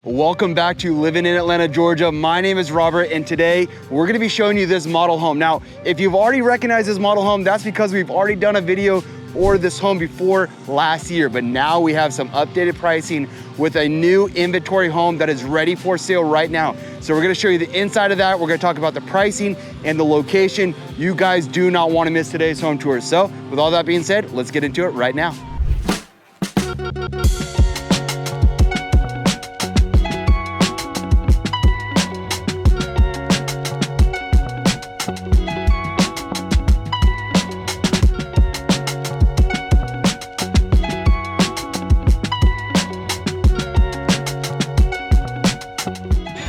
Welcome back to Living in Atlanta, Georgia. My name is Robert, and today we're gonna be showing you this model home. Now, if you've already recognized this model home, that's because we've already done a video for this home before last year, but now we have some updated pricing with a new inventory home that is ready for sale right now. So we're gonna show you the inside of that. We're gonna talk about the pricing and the location. You guys do not wanna miss today's home tour. So with all that being said, let's get into it right now.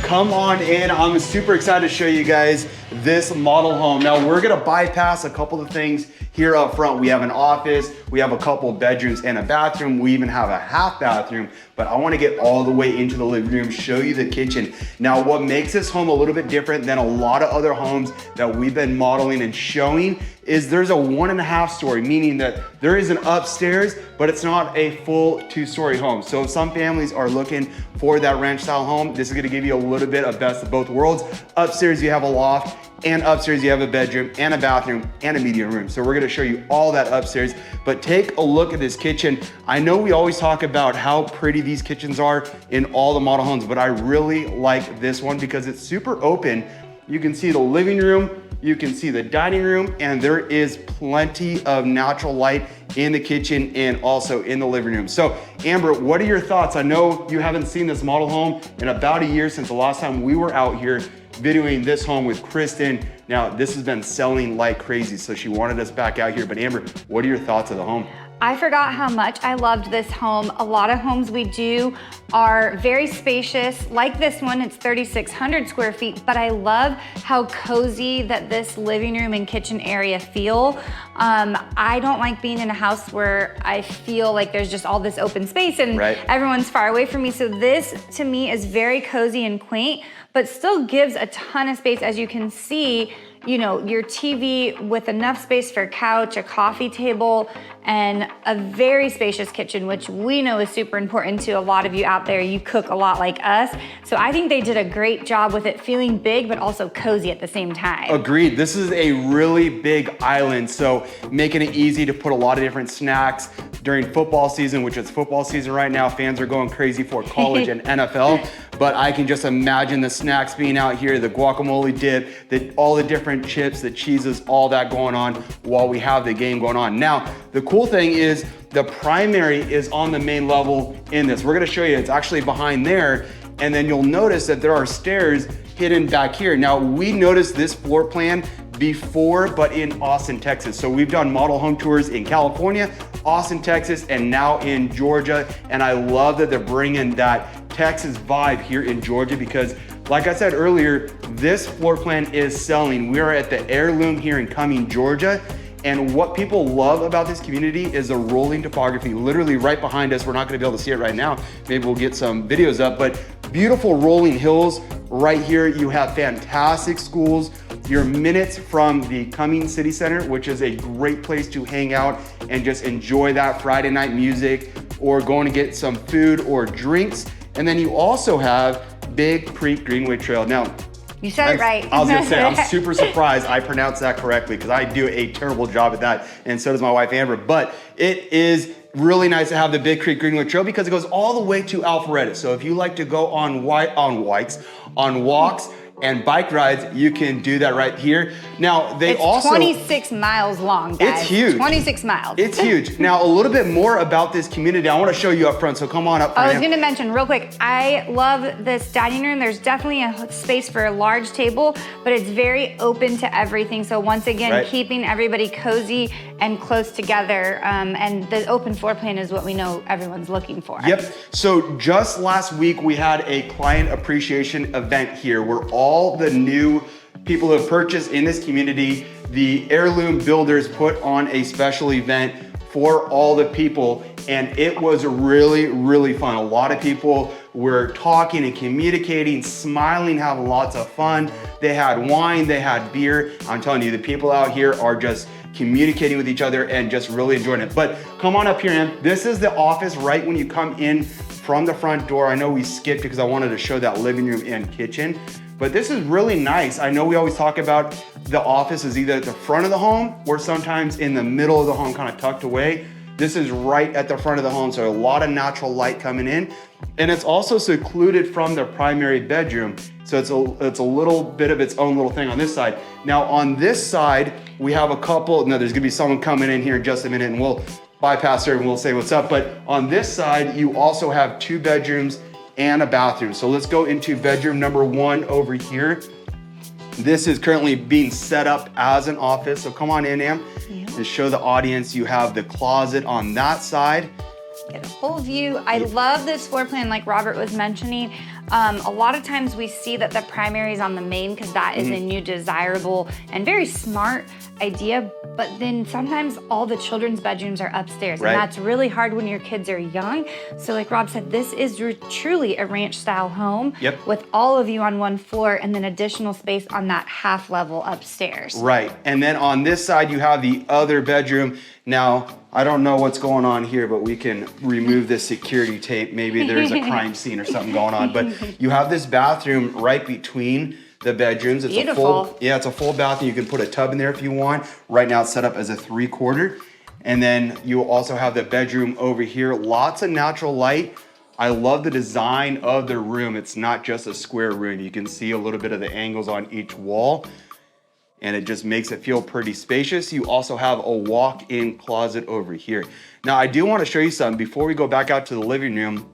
Come on in. I'm super excited to show you guys this model home. Now we're gonna bypass a couple of things here up front. We have an office, we have a couple of bedrooms and a bathroom. We even have a half bathroom, but I wanna get all the way into the living room, show you the kitchen. Now what makes this home a little bit different than a lot of other homes that we've been modeling and showing is there's a 1.5 story, meaning that there is an upstairs, but it's not a full 2-story home. So if some families are looking for that ranch style home, this is gonna give you a little bit of best of both worlds. Upstairs you have a loft, and upstairs you have a bedroom and a bathroom and a media room. So we're gonna show you all that upstairs, but take a look at this kitchen. I know we always talk about how pretty these kitchens are in all the model homes, but I really like this one because it's super open. You can see the living room, you can see the dining room, and there is plenty of natural light in the kitchen and also in the living room. So Amber, what are your thoughts? I know you haven't seen this model home in about a year since the last time we were out here videoing this home with Kristen. Now this has been selling like crazy, so she wanted us back out here. But Amber, what are your thoughts of the home? I forgot how much I loved this home. A lot of homes we do are very spacious. Like this one, it's 3,600 square feet, but I love how cozy that this living room and kitchen area feel. I don't like being in a house where I feel like there's just all this open space and everyone's far away from me. So this, to me, is very cozy and quaint, but still gives a ton of space. As you can see, you know, your TV with enough space for a couch, a coffee table, and a very spacious kitchen, which we know is super important to a lot of you out there. You cook a lot like us. So I think they did a great job with it feeling big, but also cozy at the same time. Agreed. This is a really big island, so making it easy to put a lot of different snacks during football season, which is football season right now. Fans are going crazy for college and NFL, but I can just imagine the snacks being out here, the guacamole dip, all the different chips, the cheeses, all that going on while we have the game going on. Now, the cool thing is the primary is on the main level in this. We're gonna show you, it's actually behind there, and then you'll notice that there are stairs hidden back here. Now, we noticed this floor plan before, but in Austin, Texas. So we've done model home tours in California, Austin, Texas, and now in Georgia. And I love that they're bringing that Texas vibe here in Georgia because like I said earlier, this floor plan is selling. We are at the Heirloom here in Cumming, Georgia. And what people love about this community is the rolling topography. Literally right behind us, we're not gonna be able to see it right now. Maybe we'll get some videos up, but beautiful rolling hills right here. You have fantastic schools. You're minutes from the Cumming City Center, which is a great place to hang out and just enjoy that Friday night music or going to get some food or drinks. And then you also have Big Creek Greenway Trail. Now, you said it right. I was gonna say, I'm super surprised I pronounced that correctly because I do a terrible job at that, and so does my wife Amber. But it is really nice to have the Big Creek Greenway Trail because it goes all the way to Alpharetta. So if you like to go on walks and bike rides, you can do that right here. Now, it's 26 miles long, guys. It's huge. 26 miles. It's huge. Now, a little bit more about this community. I wanna show you up front, so come on up front. I was gonna mention real quick, I love this dining room. There's definitely a space for a large table, but it's very open to everything. So once again, keeping everybody cozy and close together. And the open floor plan is what we know everyone's looking for. Yep, so just last week, we had a client appreciation event here where all the new people who have purchased in this community, the Heirloom builders put on a special event for all the people, and it was really, really fun. A lot of people were talking and communicating, smiling, having lots of fun. They had wine, they had beer. I'm telling you, the people out here are just communicating with each other and just really enjoying it. But come on up here, Em. This is the office right when you come in from the front door. I know we skipped because I wanted to show that living room and kitchen, but this is really nice. I know we always talk about the office is either at the front of the home or sometimes in the middle of the home, kind of tucked away. This is right at the front of the home, so a lot of natural light coming in. And it's also secluded from the primary bedroom, so it's a little bit of its own little thing on this side. Now on this side, we have a couple, no, there's gonna be someone coming in here in just a minute and we'll bypass her and we'll say what's up. But on this side, you also have 2 bedrooms and a bathroom. So let's go into bedroom number 1 over here. This is currently being set up as an office. So come on in, Am, and show the audience. You have the closet on that side. Get a whole view. I love this floor plan like Robert was mentioning. A lot of times we see that the primary is on the main because that is a new desirable and very smart idea, but then sometimes all the children's bedrooms are upstairs, and that's really hard when your kids are young. So like Rob said, this is truly a ranch style home with all of you on one floor and then additional space on that half level upstairs. Right, and then on this side you have the other bedroom. Now, I don't know what's going on here, but we can remove this security tape. Maybe there's a crime scene or something going on, but you have this bathroom right between the bedrooms. It's beautiful. It's a full bathroom. You can put a tub in there if you want. Right now it's set up as a 3/4. And then you also have the bedroom over here. Lots of natural light. I love the design of the room. It's not just a square room. You can see a little bit of the angles on each wall, and it just makes it feel pretty spacious. You also have a walk-in closet over here. Now, I do want to show you something before we go back out to the living room.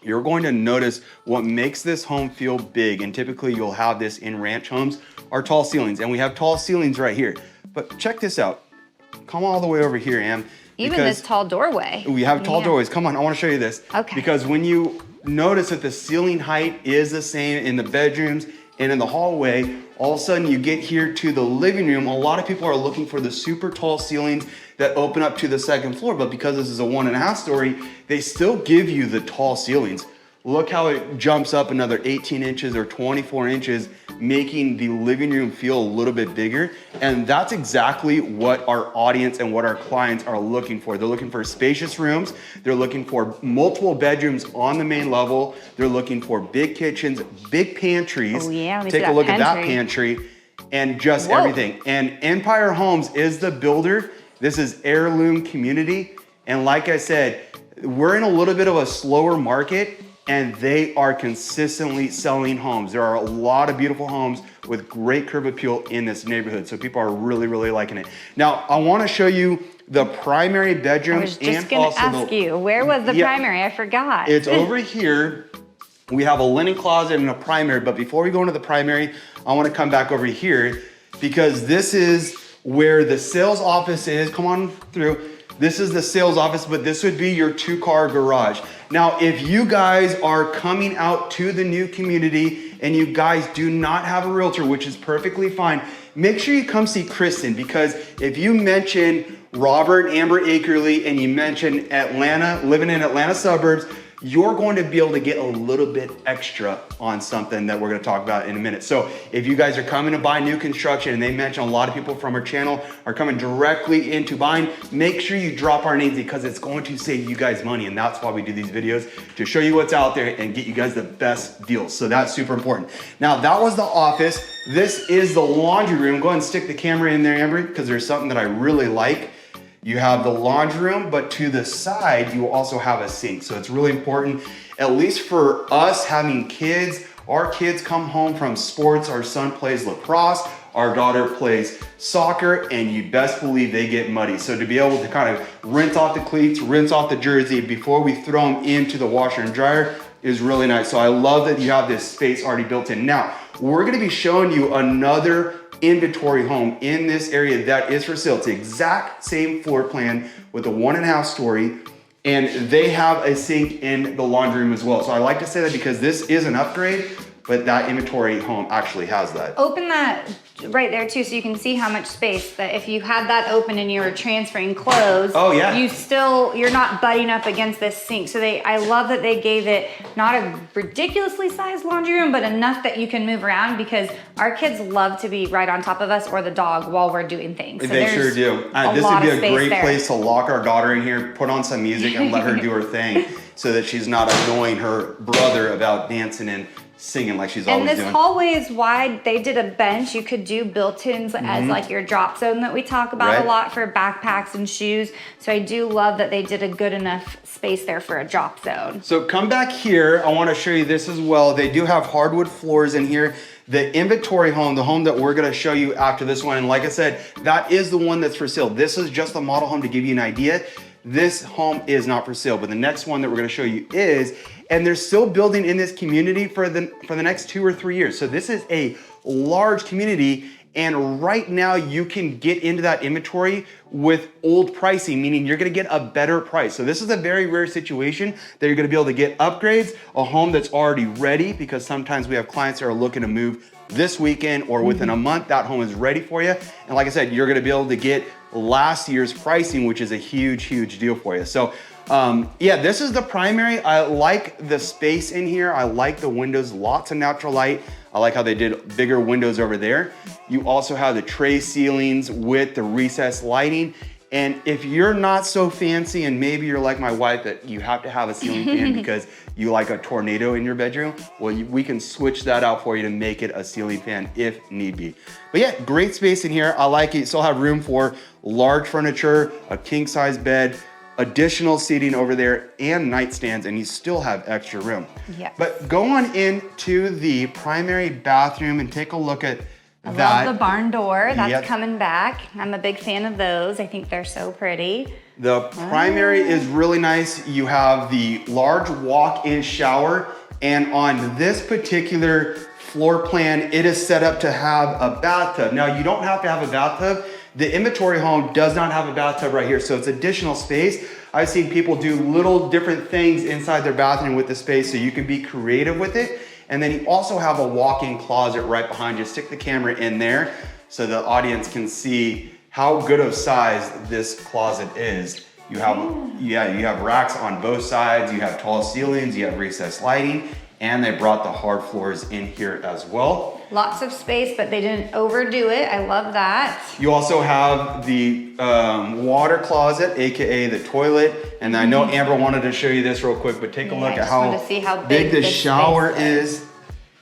You're going to notice what makes this home feel big, and typically you'll have this in ranch homes, are tall ceilings, and we have tall ceilings right here. But check this out. Come all the way over here, Am. Even this tall doorway. We have tall doorways. Come on, I want to show you this. Okay. Because when you notice that the ceiling height is the same in the bedrooms and in the hallway, all of a sudden you get here to the living room. A lot of people are looking for the super tall ceilings that open up to the second floor, but because this is a 1.5 story, they still give you the tall ceilings. Look how it jumps up another 18 inches or 24 inches, making the living room feel a little bit bigger. And that's exactly what our audience and what our clients are looking for. They're looking for spacious rooms. They're looking for multiple bedrooms on the main level. They're looking for big kitchens, big pantries. Oh yeah, let me take see a look that at that pantry and just everything. And Empire Homes is the builder. This is heirloom community. And like I said, we're in a little bit of a slower market, and they are consistently selling homes. There are a lot of beautiful homes with great curb appeal in this neighborhood. So people are really, really liking it. Now, I wanna show you the primary bedroom. I was just gonna ask you, where was the primary? I forgot. It's over here. We have a linen closet and a primary, but before we go into the primary, I wanna come back over here because this is where the sales office is. Come on through. This is the sales office, but this would be your 2-car garage. Now, if you guys are coming out to the new community and you guys do not have a realtor, which is perfectly fine, make sure you come see Kristen, because if you mention Robert and Amber Akerly and you mention Atlanta, living in Atlanta suburbs, you're going to be able to get a little bit extra on something that we're going to talk about in a minute. So if you guys are coming to buy new construction, and they mention a lot of people from our channel are coming directly into buying, make sure you drop our names because it's going to save you guys money. And that's why we do these videos, to show you what's out there and get you guys the best deals. So that's super important. Now that was the office. This is the laundry room. Go ahead and stick the camera in there, Amber, because there's something that I really like. You have the laundry room, but to the side, you also have a sink. So it's really important, at least for us having kids. Our kids come home from sports. Our son plays lacrosse, our daughter plays soccer, and you best believe they get muddy. So to be able to kind of rinse off the cleats, rinse off the jersey before we throw them into the washer and dryer is really nice. So I love that you have this space already built in. Now, we're gonna be showing you another inventory home in this area that is for sale. It's the exact same floor plan with a 1.5 story, and they have a sink in the laundry room as well. So I like to say that because this is an upgrade, but that inventory home actually has that. Open that right there too, so you can see how much space that if you had that open and you were transferring clothes, you're not butting up against this sink. So I love that they gave it not a ridiculously sized laundry room, but enough that you can move around, because our kids love to be right on top of us or the dog while we're doing things. So they sure do. This would be a great place to lock our daughter in here, put on some music and let her do her thing. so that she's not annoying her brother about dancing and singing like she's And always this doing. hallway is wide. They did a bench. You could do built-ins as like your drop zone that we talk about a lot for backpacks and shoes. So I do love that they did a good enough space there for a drop zone. So come back here. I want to show you this as well. They do have hardwood floors in here. The inventory home, the home that we're going to show you after this one, and like I said, that is the one that's for sale. This is just the model home to give you an idea. This home is not for sale, but the next one that we're going to show you is, and they're still building in this community for the next 2 or 3 years. So this is a large community, and right now you can get into that inventory with old pricing, meaning you're going to get a better price. So this is a very rare situation that you're going to be able to get upgrades, a home that's already ready, because sometimes we have clients that are looking to move this weekend or within a month. That home is ready for you. And like I said, you're going to be able to get last year's pricing, which is a huge, huge deal for you. So yeah, this is the primary. I like the space in here. I like the windows, lots of natural light. I like how they did bigger windows over there. You also have the tray ceilings with the recessed lighting. And if you're not so fancy, and maybe you're like my wife that you have to have a ceiling fan because you like a tornado in your bedroom, well, we can switch that out for you to make it a ceiling fan if need be. But yeah, great space in here. I like it. You still have room for large furniture, a king size bed, additional seating over there, and nightstands, and you still have extra room. Yeah. But go on into the primary bathroom and take a look at I that. love the barn door. That's Yep. coming back. I'm a big fan of those. I think they're so pretty. The primary is really nice. You have the large walk-in shower, and on this particular floor plan, it is set up to have a bathtub. Now, you don't have to have a bathtub. The inventory home does not have a bathtub right here, so it's additional space. I've seen people do little different things inside their bathroom with the space, so you can be creative with it. And then you also have a walk-in closet right behind you. Stick the camera in there so the audience can see how good of size this closet is. You have, you have racks on both sides. You have tall ceilings, you have recessed lighting, and they brought the hard floors in here as well. Lots of space, but they didn't overdo it. I love that. You also have the water closet, AKA the toilet. And I know Amber wanted to show you this real quick, but take a look I at just how wanted to see how big the this shower space is.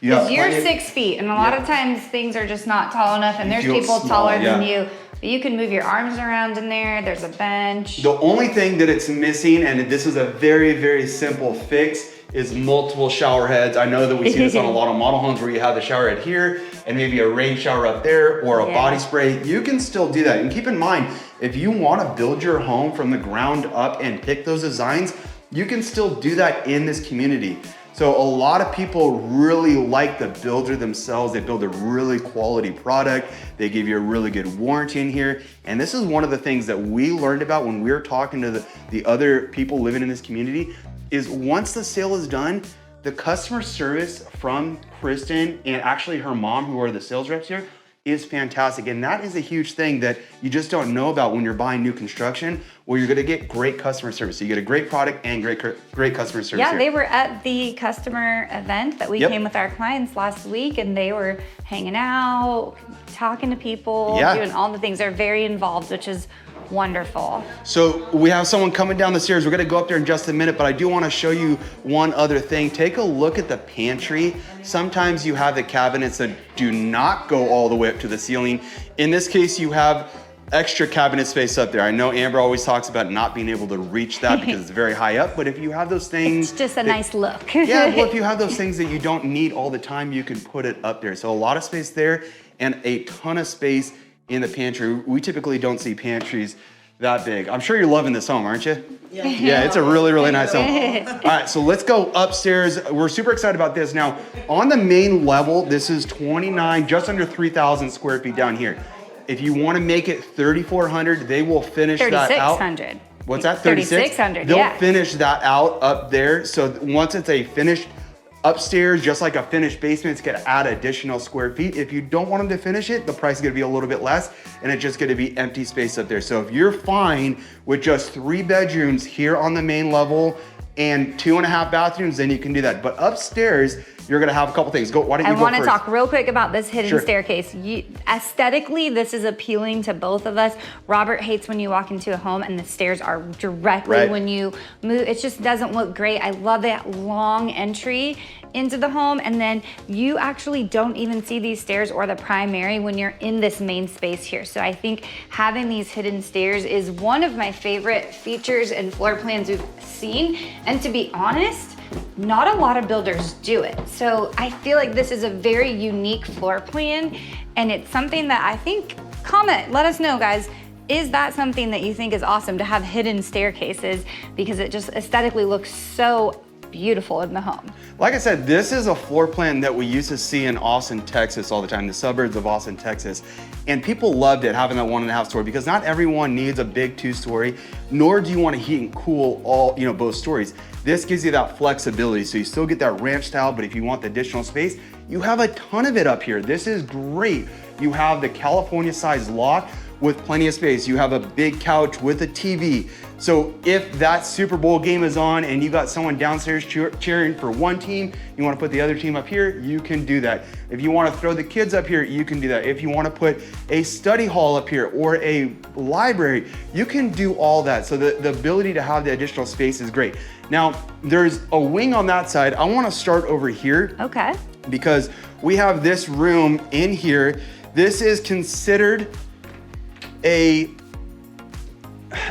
You have Because you're plenty- 6 feet, and a lot of times things are just not tall enough, and there's feel people small, taller than yeah. you. But you can move your arms around in there. There's a bench. The only thing that it's missing, and this is a very, very simple fix, is multiple shower heads. I know that we see this on a lot of model homes where you have the shower head here and maybe a rain shower up there or a body spray. You can still do that. And keep in mind, if you want to build your home from the ground up and pick those designs, you can still do that in this community. So a lot of people really like the builder themselves. They build a really quality product. They give you a really good warranty in here. And this is one of the things that we learned about when we were talking to the other people living in this community, is once the sale is done, the customer service from Kristen and actually her mom, who are the sales reps here, is fantastic. And that is a huge thing that you just don't know about when you're buying new construction, where you're gonna get great customer service. So you get a great product and great customer service. Yeah, here. they were at the customer event that we came with our clients last week, and they were hanging out, talking to people, doing all the things. They're very involved, which is wonderful. So we have someone coming down the stairs. We're gonna go up there in just a minute, but I do wanna show you one other thing. Take a look at the pantry. Sometimes you have the cabinets that do not go all the way up to the ceiling. In this case, you have extra cabinet space up there. I know Amber always talks about not being able to reach that because it's very high up, but if you have those things— It's just a nice look. yeah, well, if you have those things that you don't need all the time, you can put it up there. So a lot of space there and a ton of space in the pantry. We typically don't see pantries that big. I'm sure you're loving this home, aren't you? Yeah. Yeah, it's a really, really nice home. All right, so let's go upstairs. We're super excited about this. Now, on the main level, this is 29, just under 3,000 square feet down here. If you want to make it 3,400, they will finish that out. 3,600. What's that, 36? 3,600, They'll yeah. finish that out up there. So once it's a finished upstairs, just like a finished basement, it's gonna add additional square feet. If you don't want them to finish it, the price is gonna be a little bit less, and it's just gonna be empty space up there. So if you're fine with just 3 bedrooms here on the main level Mm-hmm. and 2.5 bathrooms, then you can do that. But upstairs, you're gonna have a couple things. Why don't you go I want to first? talk real quick about this hidden Sure. staircase. Aesthetically, this is appealing to both of us. Robert hates when you walk into a home and the stairs are directly when you move. It just doesn't look great. I love that long entry into the home, and then you actually don't even see these stairs or the primary when you're in this main space here. So I think having these hidden stairs is one of my favorite features and floor plans we've seen. And to be honest, not a lot of builders do it. So I feel like this is a very unique floor plan, and it's something that I think, comment, let us know, guys. Is that something that you think is awesome to have hidden staircases, because it just aesthetically looks so beautiful in the home? Like I said, this is a floor plan that we used to see in Austin, Texas all the time, the suburbs of Austin, Texas. And people loved it, having that 1.5 story, because not everyone needs a big 2-story, nor do you want to heat and cool all, both stories. This gives you that flexibility. So you still get that ranch style, but if you want the additional space, you have a ton of it up here. This is great. You have the California size loft with plenty of space. You have a big couch with a TV. So if that Super Bowl game is on and you got someone downstairs cheering for one team, you wanna put the other team up here, you can do that. If you wanna throw the kids up here, you can do that. If you wanna put a study hall up here or a library, you can do all that. So the ability to have the additional space is great. Now, there's a wing on that side. I wanna start over here. Okay. Because we have this room in here. This is considered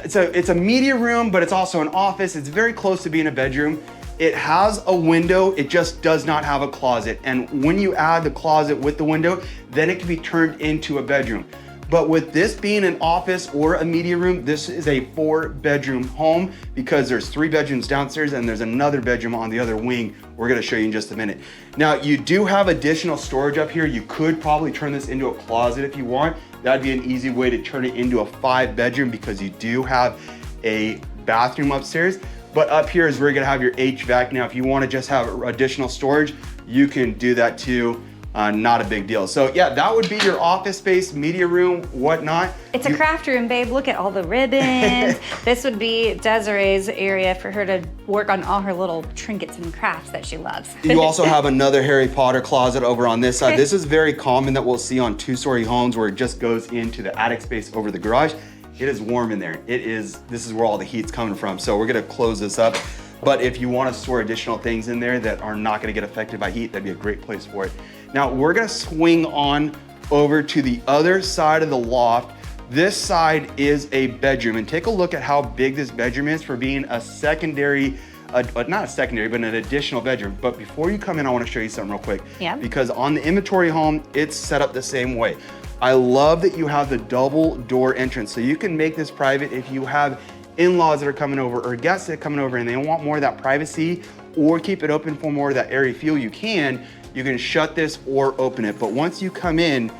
it's a media room, but it's also an office. It's very close to being a bedroom. It has a window, it just does not have a closet. And when you add the closet with the window, then it can be turned into a bedroom. But with this being an office or a media room, this is a 4-bedroom home, because there's 3 bedrooms downstairs and there's another bedroom on the other wing we're gonna show you in just a minute. Now, you do have additional storage up here. You could probably turn this into a closet if you want. That'd be an easy way to turn it into a 5-bedroom, because you do have a bathroom upstairs. But up here is where you're gonna have your HVAC. Now, if you wanna just have additional storage, you can do that too. Not a big deal. So yeah, that would be your office space, media room, whatnot. It's a craft room, babe. Look at all the ribbons. This would be Desiree's area for her to work on all her little trinkets and crafts that she loves. You also have another Harry Potter closet over on this side. This is very common that we'll see on 2-story homes, where it just goes into the attic space over the garage. It is warm in there. This is where all the heat's coming from. So we're gonna close this up. But if you wanna store additional things in there that are not gonna get affected by heat, that'd be a great place for it. Now we're gonna swing on over to the other side of the loft. This side is a bedroom, and take a look at how big this bedroom is for being a secondary, not a secondary, but an additional bedroom. But before you come in, I wanna show you something real quick. Yeah. Because on the inventory home, it's set up the same way. I love that you have the double door entrance, so you can make this private if you have in-laws that are coming over or guests that are coming over and they want more of that privacy, or keep it open for more of that airy feel. You can shut this or open it. But once you come in,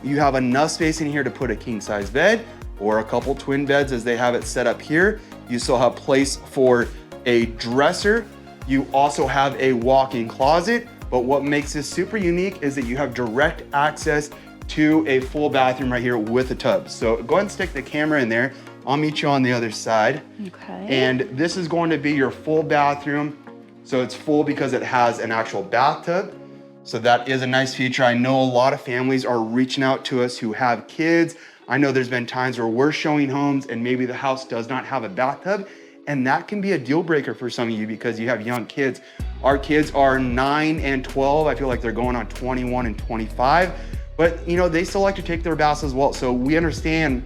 you have enough space in here to put a king-size bed or a couple twin beds as they have it set up here. You still have place for a dresser. You also have a walk-in closet, but what makes this super unique is that you have direct access to a full bathroom right here with a tub. So go ahead and stick the camera in there. I'll meet you on the other side. Okay. And this is going to be your full bathroom. So it's full because it has an actual bathtub. So that is a nice feature. I know a lot of families are reaching out to us who have kids. I know there's been times where we're showing homes and maybe the house does not have a bathtub, and that can be a deal breaker for some of you because you have young kids. Our kids are 9 and 12. I feel like they're going on 21 and 25, but they still like to take their baths as well. So we understand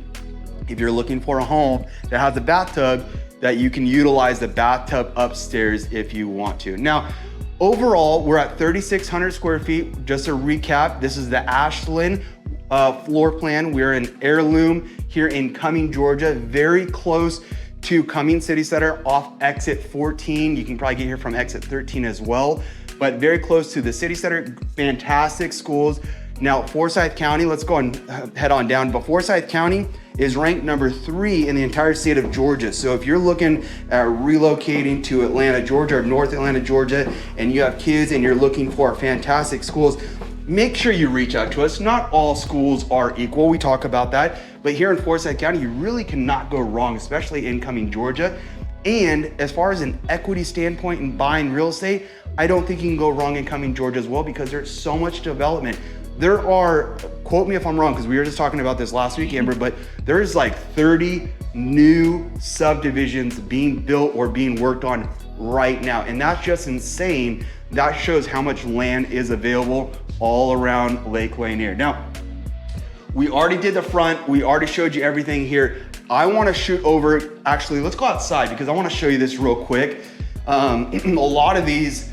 if you're looking for a home that has a bathtub, that you can utilize the bathtub upstairs if you want to. Now, overall, we're at 3,600 square feet. Just to recap, this is the Ashland floor plan. We're in Heirloom here in Cumming, Georgia, very close to Cumming City Center off exit 14. You can probably get here from exit 13 as well, but very close to the city center, fantastic schools. Now, Forsyth County, let's go and head on down, but Forsyth County is ranked number 3 in the entire state of Georgia. So if you're looking at relocating to Atlanta, Georgia, or North Atlanta, Georgia, and you have kids and you're looking for fantastic schools, make sure you reach out to us. Not all schools are equal, we talk about that, but here in Forsyth County, you really cannot go wrong, especially in Cumming, Georgia. And as far as an equity standpoint in buying real estate, I don't think you can go wrong in Cumming, Georgia as well, because there's so much development. There are, quote me if I'm wrong, because we were just talking about this last week, Amber, but there's like 30 new subdivisions being built or being worked on right now. And that's just insane. That shows how much land is available all around Lake Lanier. Now, we already did the front. We already showed you everything here. I want to shoot over, actually, let's go outside because I want to show you this real quick. A lot of these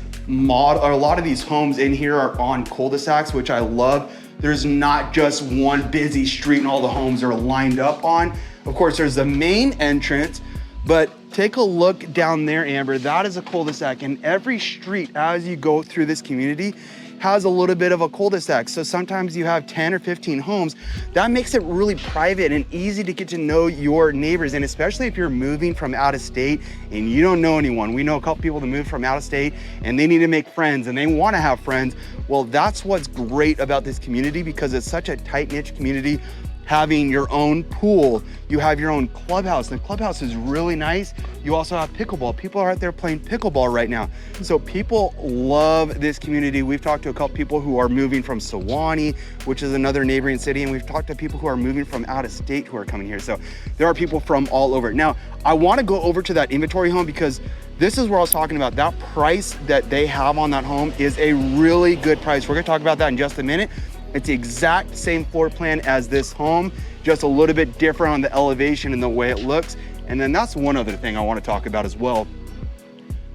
homes in here are on cul-de-sacs, which I love. There's not just one busy street and all the homes are lined up on. Of course, there's the main entrance, but take a look down there, Amber. That is a cul-de-sac, and every street as you go through this community has a little bit of a cul-de-sac. So sometimes you have 10 or 15 homes. That makes it really private and easy to get to know your neighbors. And especially if you're moving from out of state and you don't know anyone. We know a couple people that moved from out of state and they need to make friends and they want to have friends. Well, that's what's great about this community, because it's such a tight-knit community. Having your own pool, you have your own clubhouse. And the clubhouse is really nice. You also have pickleball. People are out there playing pickleball right now. So people love this community. We've talked to a couple people who are moving from Sewanee, which is another neighboring city. And we've talked to people who are moving from out of state who are coming here. So there are people from all over. Now, I wanna go over to that inventory home because this is where I was talking about. That price that they have on that home is a really good price. We're gonna talk about that in just a minute. It's the exact same floor plan as this home, just a little bit different on the elevation and the way it looks. And then that's one other thing I want to talk about as well.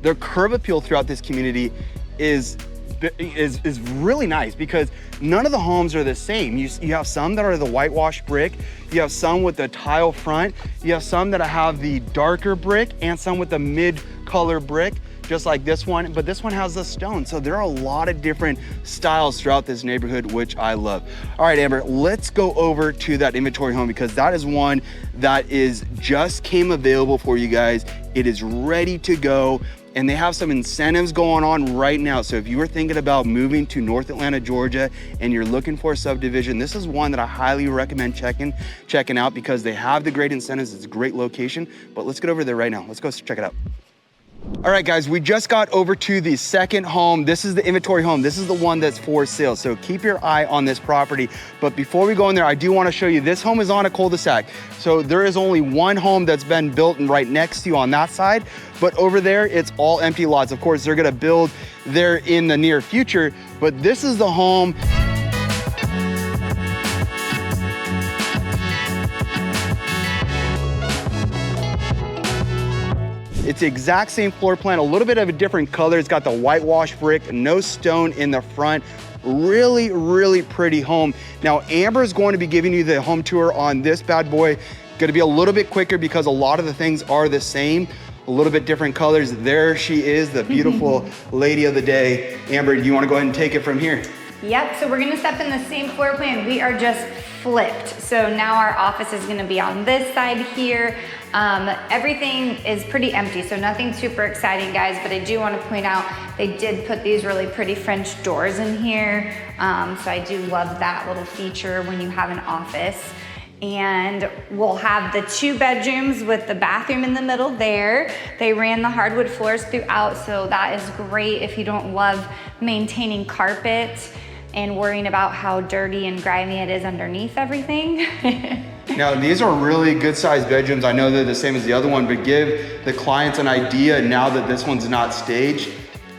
The curb appeal throughout this community is really nice because none of the homes are the same. You have some that are the whitewashed brick, you have some with the tile front, you have some that have the darker brick, and some with the mid-color brick, just like this one, but this one has the stone. So there are a lot of different styles throughout this neighborhood, which I love. All right, Amber, let's go over to that inventory home because that is one that just came available for you guys. It is ready to go. And they have some incentives going on right now. So if you were thinking about moving to North Atlanta, Georgia, and you're looking for a subdivision, this is one that I highly recommend checking out because they have the great incentives. It's a great location, but let's get over there right now. Let's go check it out. All right, guys, we just got over to the second home. This is the inventory home. This is the one that's for sale. So keep your eye on this property. But before we go in there, I do want to show you, this home is on a cul-de-sac. So there is only one home that's been built right next to you on that side. But over there, it's all empty lots. Of course, they're going to build there in the near future. But this is the home. It's the exact same floor plan, a little bit of a different color. It's got the whitewash brick, no stone in the front. Really, really pretty home. Now, Amber is going to be giving you the home tour on this bad boy. Going to be a little bit quicker because a lot of the things are the same, a little bit different colors. There she is, the beautiful lady of the day. Amber, do you want to go ahead and take it from here? Yep, so we're gonna step in the same floor plan. We are just flipped. So now our office is gonna be on this side here. Everything is pretty empty, so nothing super exciting, guys, but I do wanna point out they did put these really pretty French doors in here. So I do love that little feature when you have an office. And we'll have the 2 bedrooms with the bathroom in the middle there. They ran the hardwood floors throughout, so that is great if you don't love maintaining carpet and worrying about how dirty and grimy it is underneath everything. Now, these are really good sized bedrooms. I know they're the same as the other one, but give the clients an idea now that this one's not staged.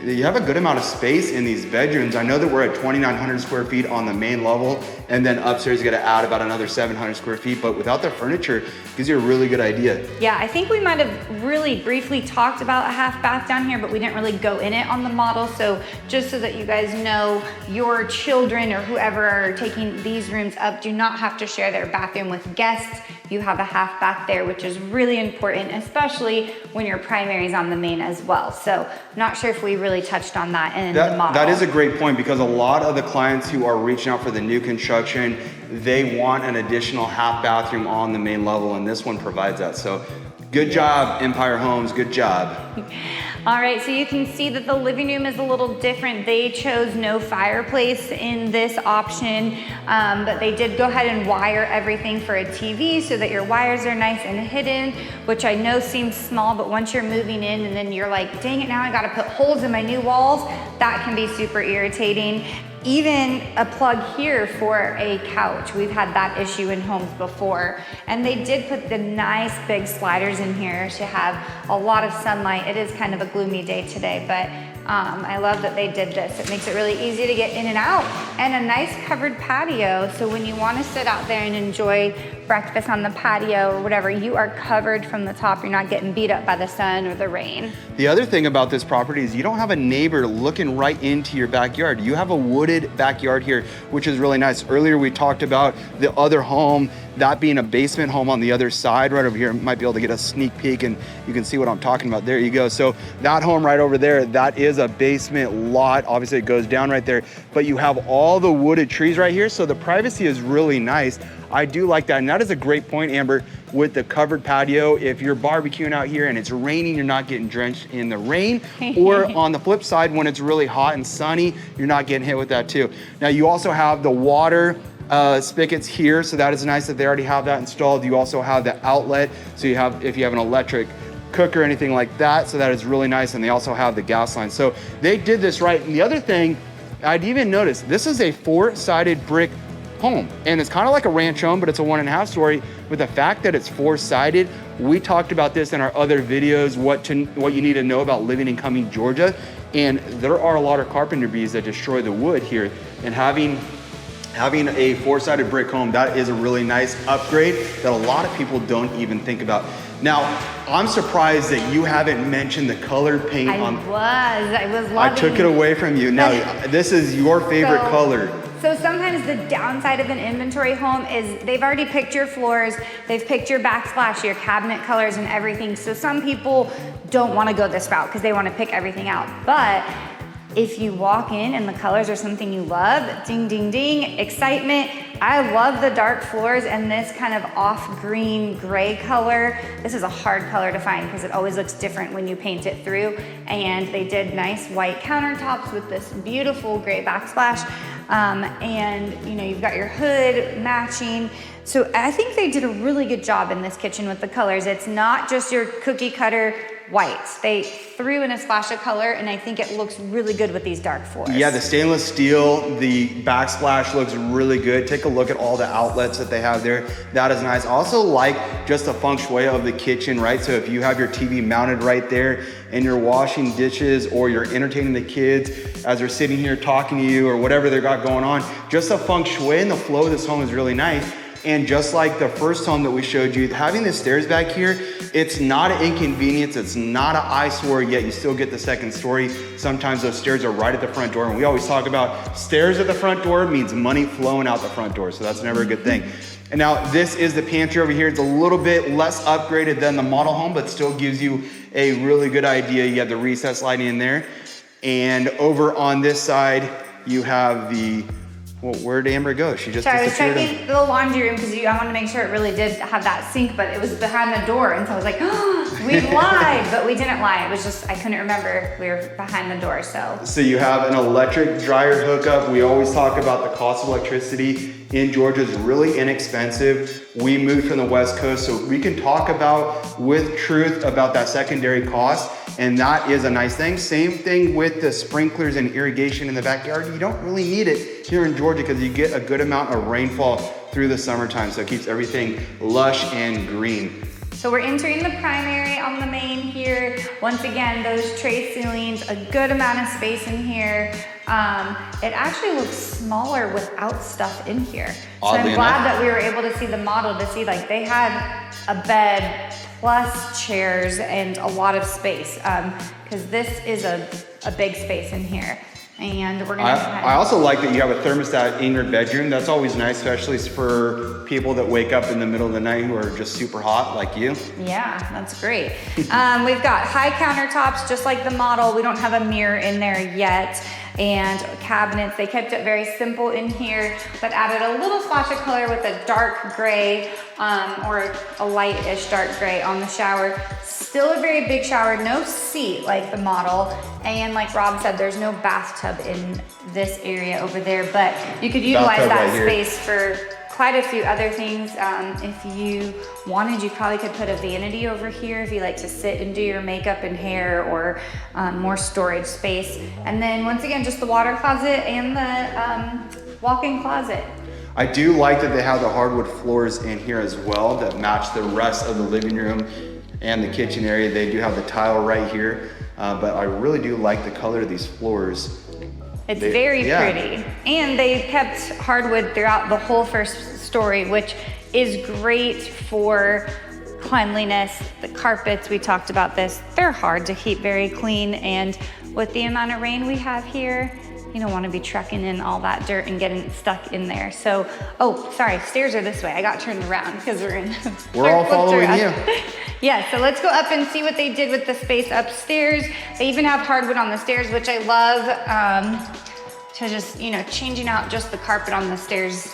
You have a good amount of space in these bedrooms. I know that we're at 2,900 square feet on the main level, and then upstairs you gotta add about another 700 square feet, but without the furniture, it gives you a really good idea. Yeah, I think we might have really briefly talked about a half bath down here, but we didn't really go in it on the model. So just so that you guys know, your children or whoever are taking these rooms up do not have to share their bathroom with guests. You have a half bath there, which is really important, especially when your primary is on the main as well. So not sure if we really touched on that in the model. That is a great point because a lot of the clients who are reaching out for the new construction, they want an additional half bathroom on the main level, and this one provides that. So good job, Empire Homes, good job. All right, so you can see that the living room is a little different. They chose no fireplace in this option, but they did go ahead and wire everything for a TV so that your wires are nice and hidden, which I know seems small, but once you're moving in and then you're like, dang it, now I gotta put holes in my new walls, that can be super irritating. Even a plug here for a couch. We've had that issue in homes before. And they did put the nice big sliders in here to have a lot of sunlight. It is kind of a gloomy day today, but I love that they did this. It makes it really easy to get in and out, and a nice covered patio. So when you want to sit out there and enjoy breakfast on the patio or whatever, you are covered from the top. You're not getting beat up by the sun or the rain. The other thing about this property is you don't have a neighbor looking right into your backyard. You have a wooded backyard here, which is really nice. Earlier we talked about the other home, that being a basement home on the other side right over here. Might be able to get a sneak peek and you can see what I'm talking about. There you go. So that home right over there, that is a basement lot. Obviously it goes down right there, but you have all the wooded trees right here. So the privacy is really nice. I do like that. And that is a great point, Amber, with the covered patio. If you're barbecuing out here and it's raining, you're not getting drenched in the rain. Or on the flip side, when it's really hot and sunny, you're not getting hit with that too. Now you also have the water spigots here, so that is nice that they already have that installed. You also have the outlet, so you have, if you have an electric cook or anything like that, so that is really nice. And they also have the gas line. So they did this right. And the other thing, I'd even noticed, this is a 4-sided brick home, and it's kind of like a ranch home, but it's a 1.5 story. But the fact that it's 4-sided, we talked about this in our other videos, what you need to know about living in Cumming, Georgia. And there are a lot of carpenter bees that destroy the wood here, and having a 4-sided brick home, that is a really nice upgrade that a lot of people don't even think about. Now, I'm surprised that you haven't mentioned the colored paint. I was loving. I took it away from you. Now, this is your favorite color. So sometimes the downside of an inventory home is they've already picked your floors, they've picked your backsplash, your cabinet colors and everything. So some people don't want to go this route because they want to pick everything out. But if you walk in and the colors are something you love, ding, ding, ding, excitement. I love the dark floors and this kind of off green gray color. This is a hard color to find because it always looks different when you paint it through. And they did nice white countertops with this beautiful gray backsplash. And you know, you've got your hood matching. So I think they did a really good job in this kitchen with the colors. It's not just your cookie cutter whites. They threw in a splash of color, and I think it looks really good with these dark floors. Yeah, the stainless steel, the backsplash looks really good. Take a look at all the outlets that they have there. That is nice. I also like just the feng shui of the kitchen, right? So if you have your TV mounted right there and you're washing dishes or you're entertaining the kids as they're sitting here talking to you or whatever they got going on, just the feng shui and the flow of this home is really nice. And just like the first home that we showed you, having the stairs back here, it's not an inconvenience, it's not an eyesore, yet you still get the second story. Sometimes those stairs are right at the front door, and we always talk about stairs at the front door means money flowing out the front door, so that's never a good thing. And now this is the pantry over here. It's a little bit less upgraded than the model home, but still gives you a really good idea. You have the recessed lighting in there. And over on this side, you have the, well, where'd Amber go? She just disappeared. I was checking the laundry room because I wanted to make sure it really did have that sink, but it was behind the door. And so I was like, oh, we lied, but we didn't lie. It was just, I couldn't remember we were behind the door, so. So you have an electric dryer hookup. We always talk about the cost of electricity in Georgia is really inexpensive. We moved from the West Coast, so we can talk about with truth about that secondary cost. And that is a nice thing. Same thing with the sprinklers and irrigation in the backyard. You don't really need it here in Georgia because you get a good amount of rainfall through the summertime. So it keeps everything lush and green. So we're entering the primary on the main here. Once again, those tray ceilings, a good amount of space in here. It actually looks smaller without stuff in here. Oddly so I'm glad that we were able to see the model to see like they had a bed plus chairs and a lot of space because this is a big space in here. And we're gonna I also like that you have a thermostat in your bedroom. That's always nice, especially for people that wake up in the middle of the night who are just super hot like you. Yeah, that's great. We've got high countertops, just like the model. We don't have a mirror in there yet. and cabinets. They kept it very simple in here, but added a little splash of color with a dark gray or a light-ish dark gray on the shower. Still a very big shower, no seat like the model. And like Rob said, there's no bathtub in this area over there, but you could utilize that space for quite a few other things. If you wanted, you probably could put a vanity over here if you like to sit and do your makeup and hair, or more storage space. And then once again, just the water closet and the walk-in closet. I do like that they have the hardwood floors in here as well that match the rest of the living room and the kitchen area. They do have the tile right here, but I really do like the color of these floors. It's very pretty. And they kept hardwood throughout the whole first story, which is great for cleanliness. The carpets, we talked about this, they're hard to keep very clean. And with the amount of rain we have here, you don't want to be trucking in all that dirt and getting stuck in there. So, oh, sorry, stairs are this way. I got turned around because we're all following you. Yeah, so let's go up and see what they did with the space upstairs. They even have hardwood on the stairs, which I love. To just, you know, changing out just the carpet on the stairs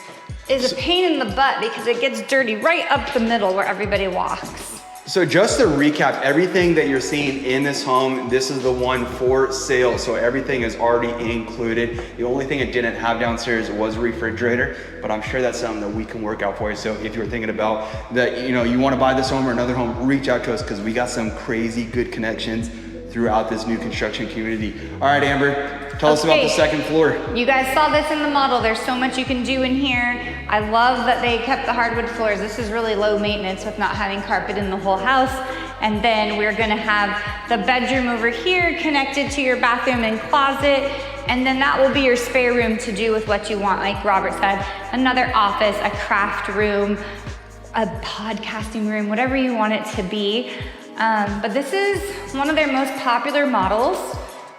is a pain in the butt because it gets dirty right up the middle where everybody walks. So just to recap, everything that you're seeing in this home, this is the one for sale. So everything is already included. The only thing it didn't have downstairs was a refrigerator, but I'm sure that's something that we can work out for you. So if you're thinking about that, you know, you want to buy this home or another home, reach out to us because we got some crazy good connections throughout this new construction community. All right, Amber, tell us about the second floor. You guys saw this in the model. There's so much you can do in here. I love that they kept the hardwood floors. This is really low maintenance with not having carpet in the whole house. And then we're gonna have the bedroom over here connected to your bathroom and closet. And then that will be your spare room to do with what you want. Like Robert said, another office, a craft room, a podcasting room, whatever you want it to be. But this is one of their most popular models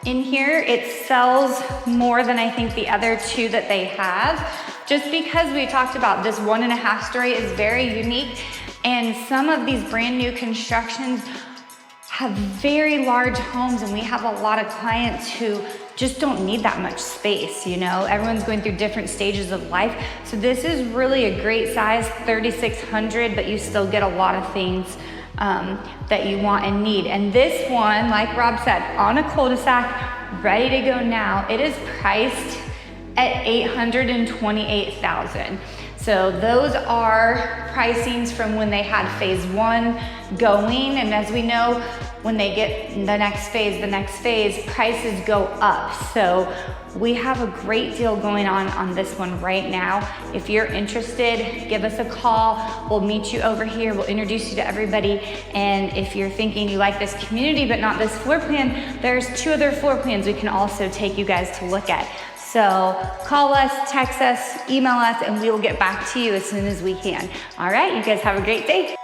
in here. It sells more than I think the other two that they have, just because we talked about this 1.5 story is very unique. And some of these brand new constructions have very large homes, and we have a lot of clients who just don't need that much space, you know? Everyone's going through different stages of life. So this is really a great size, 3,600, but you still get a lot of things that you want and need. And this one, like Rob said, on a cul-de-sac, ready to go now. It is priced at $828,000. So those are pricings from when they had phase one going. And as we know, when they get the next phase, prices go up. So we have a great deal going on this one right now. If you're interested, give us a call. We'll meet you over here. We'll introduce you to everybody. And if you're thinking you like this community but not this floor plan, there's 2 other floor plans we can also take you guys to look at. So call us, text us, email us, and we will get back to you as soon as we can. All right, you guys have a great day.